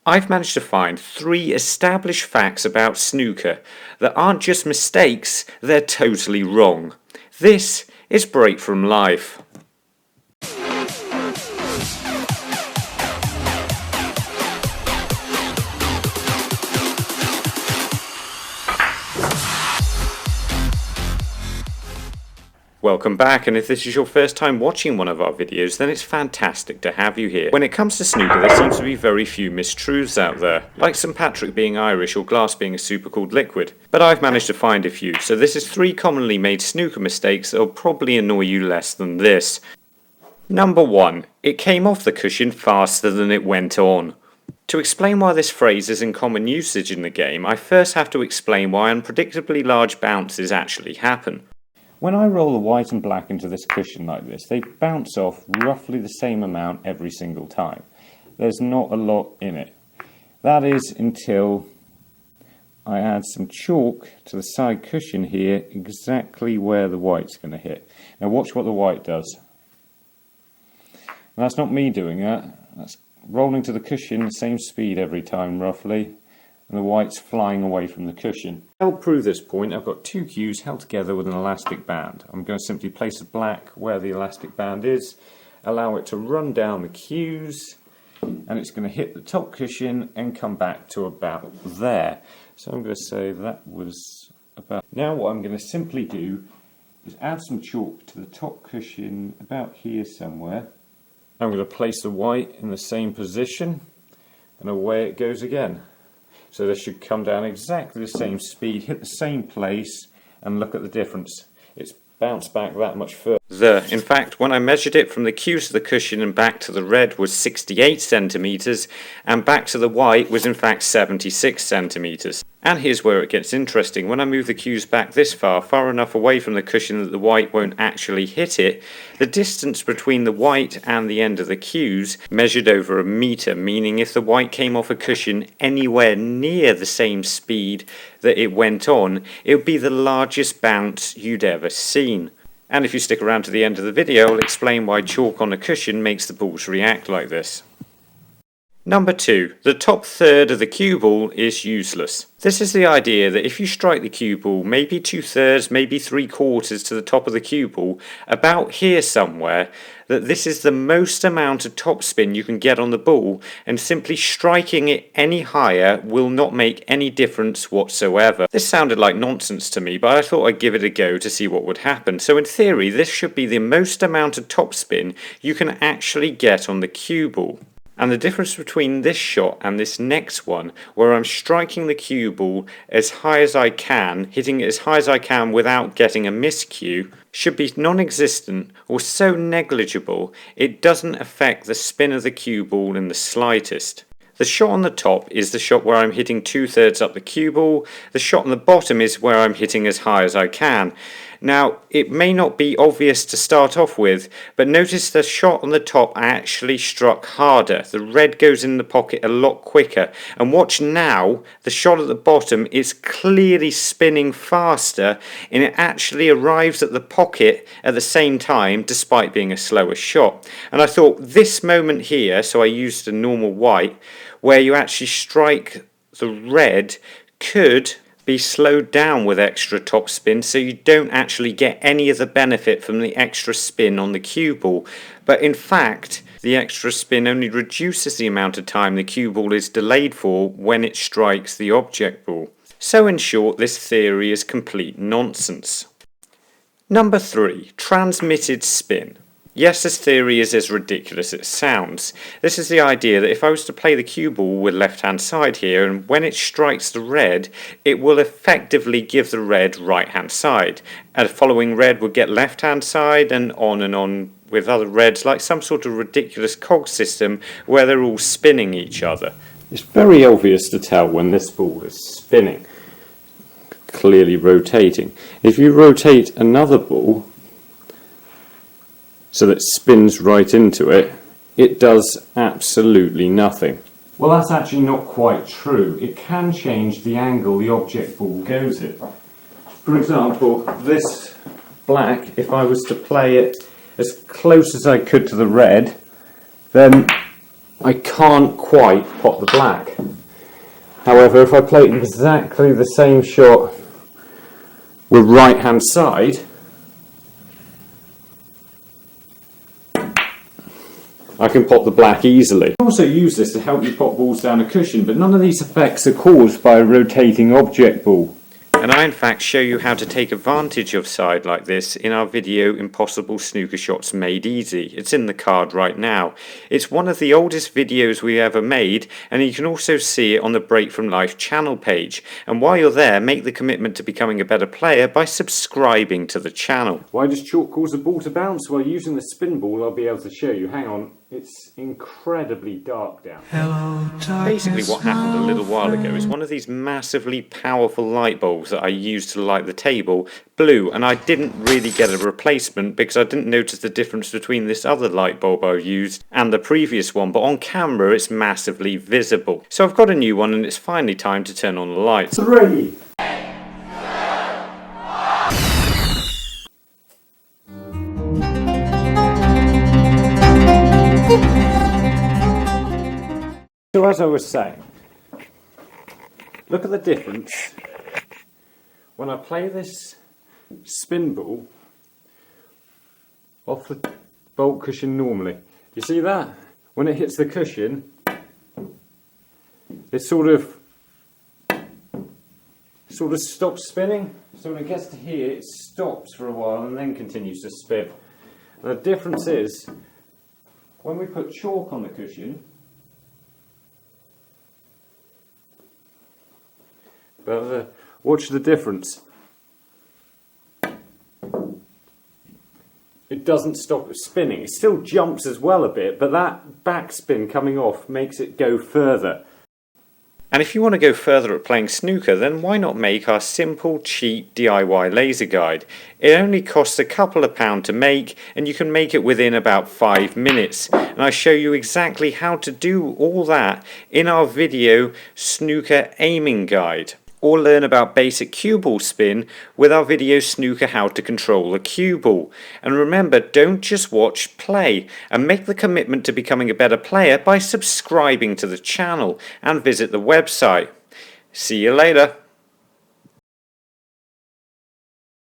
I've managed to find 3 established facts about snooker that aren't just mistakes, they're totally wrong. This is Break from Life. Welcome back, and if this is your first time watching one of our videos, then it's fantastic to have you here. When it comes to snooker, there seems to be very few mistruths out there, like St Patrick being Irish or glass being a super-cooled liquid. But I've managed to find a few, so this is 3 commonly made snooker mistakes that will probably annoy you less than this. Number 1. It came off the cushion faster than it went on. To explain why this phrase is in common usage in the game, I first have to explain why unpredictably large bounces actually happen. When I roll the white and black into this cushion like this, they bounce off roughly the same amount every single time. There's not a lot in it. That is until I add some chalk to the side cushion here, exactly where the white's going to hit. Now watch what the white does. Now, that's not me doing that. That's rolling to the cushion the same speed every time roughly. And the white's flying away from the cushion. To help prove this point, I've got 2 cues held together with an elastic band. I'm going to simply place the black where the elastic band is, allow it to run down the cues, and it's going to hit the top cushion and come back to about there. So I'm going to say that was about... Now what I'm going to simply do is add some chalk to the top cushion about here somewhere. I'm going to place the white in the same position, and away it goes again. So this should come down exactly the same speed, hit the same place, and look at the difference. It's bounced back that much further. In fact, when I measured it from the cues to the cushion and back to the red was 68 centimetres, and back to the white was in fact 76 centimetres. And here's where it gets interesting. When I move the cues back this far enough away from the cushion that the white won't actually hit it, the distance between the white and the end of the cues measured over a metre, meaning if the white came off a cushion anywhere near the same speed that it went on, it would be the largest bounce you'd ever seen. And if you stick around to the end of the video, I'll explain why chalk on a cushion makes the balls react like this. Number 2. The top third of the cue ball is useless. This is the idea that if you strike the cue ball maybe 2/3, maybe 3/4 to the top of the cue ball, about here somewhere, that this is the most amount of topspin you can get on the ball, and simply striking it any higher will not make any difference whatsoever. This sounded like nonsense to me, but I thought I'd give it a go to see what would happen. So in theory, this should be the most amount of topspin you can actually get on the cue ball. And the difference between this shot and this next one, where I'm striking the cue ball as high as I can, hitting it as high as I can without getting a miscue, should be non-existent or so negligible it doesn't affect the spin of the cue ball in the slightest. The shot on the top is the shot where I'm hitting 2/3 up the cue ball. The shot on the bottom is where I'm hitting as high as I can. Now, it may not be obvious to start off with, but notice the shot on the top actually struck harder. The red goes in the pocket a lot quicker. And watch now, the shot at the bottom is clearly spinning faster, and it actually arrives at the pocket at the same time, despite being a slower shot. And I thought this moment here, so I used a normal white, where you actually strike the red, could be slowed down with extra topspin, so you don't actually get any of the benefit from the extra spin on the cue ball. But in fact, the extra spin only reduces the amount of time the cue ball is delayed for when it strikes the object ball. So in short, this theory is complete nonsense. Number 3. Transmitted spin. Yes, this theory is as ridiculous as it sounds. This is the idea that if I was to play the cue ball with left hand side here, and when it strikes the red, it will effectively give the red right hand side. And the following red would get left hand side, and on with other reds, like some sort of ridiculous cog system where they're all spinning each other. It's very obvious to tell when this ball is spinning, clearly rotating. If you rotate another ball so that it spins right into it, it does absolutely nothing. Well, that's actually not quite true. It can change the angle the object ball goes at. For example, this black, if I was to play it as close as I could to the red, then I can't quite pot the black. However, if I play exactly the same shot with right hand side, I can pot the black easily. You can also use this to help you pot balls down a cushion, but none of these effects are caused by a rotating object ball. And I in fact show you how to take advantage of side like this in our video Impossible Snooker Shots Made Easy. It's in the card right now. It's one of the oldest videos we ever made, and you can also see it on the Break From Life channel page. And while you're there, make the commitment to becoming a better player by subscribing to the channel. Why does chalk cause the ball to bounce? Well, using the spin ball I'll be able to show you. Hang on, it's incredibly dark down. Hello, Basically what happened a little while ago is one of these massively powerful light bulbs that I used to light the table blew, and I didn't really get a replacement because I didn't notice the difference between this other light bulb I used and the previous one, but on camera it's massively visible. So I've got a new one and it's finally time to turn on the lights. 3. So as I was saying, look at the difference when I play this spin ball off the bolt cushion normally. You see that? When it hits the cushion, it sort of stops spinning. So when it gets to here, it stops for a while and then continues to spin. And the difference is, when we put chalk on the cushion, but watch the difference. It doesn't stop it spinning. It still jumps as well a bit, but that backspin coming off makes it go further. And if you want to go further at playing snooker, then why not make our simple, cheap DIY laser guide? It only costs a couple of pounds to make, and you can make it within about 5 minutes. And I show you exactly how to do all that in our video Snooker Aiming Guide. Or learn about basic cue ball spin with our video Snooker How to Control a Cue Ball. And remember, don't just watch, play, and make the commitment to becoming a better player by subscribing to the channel and visit the website. See you later.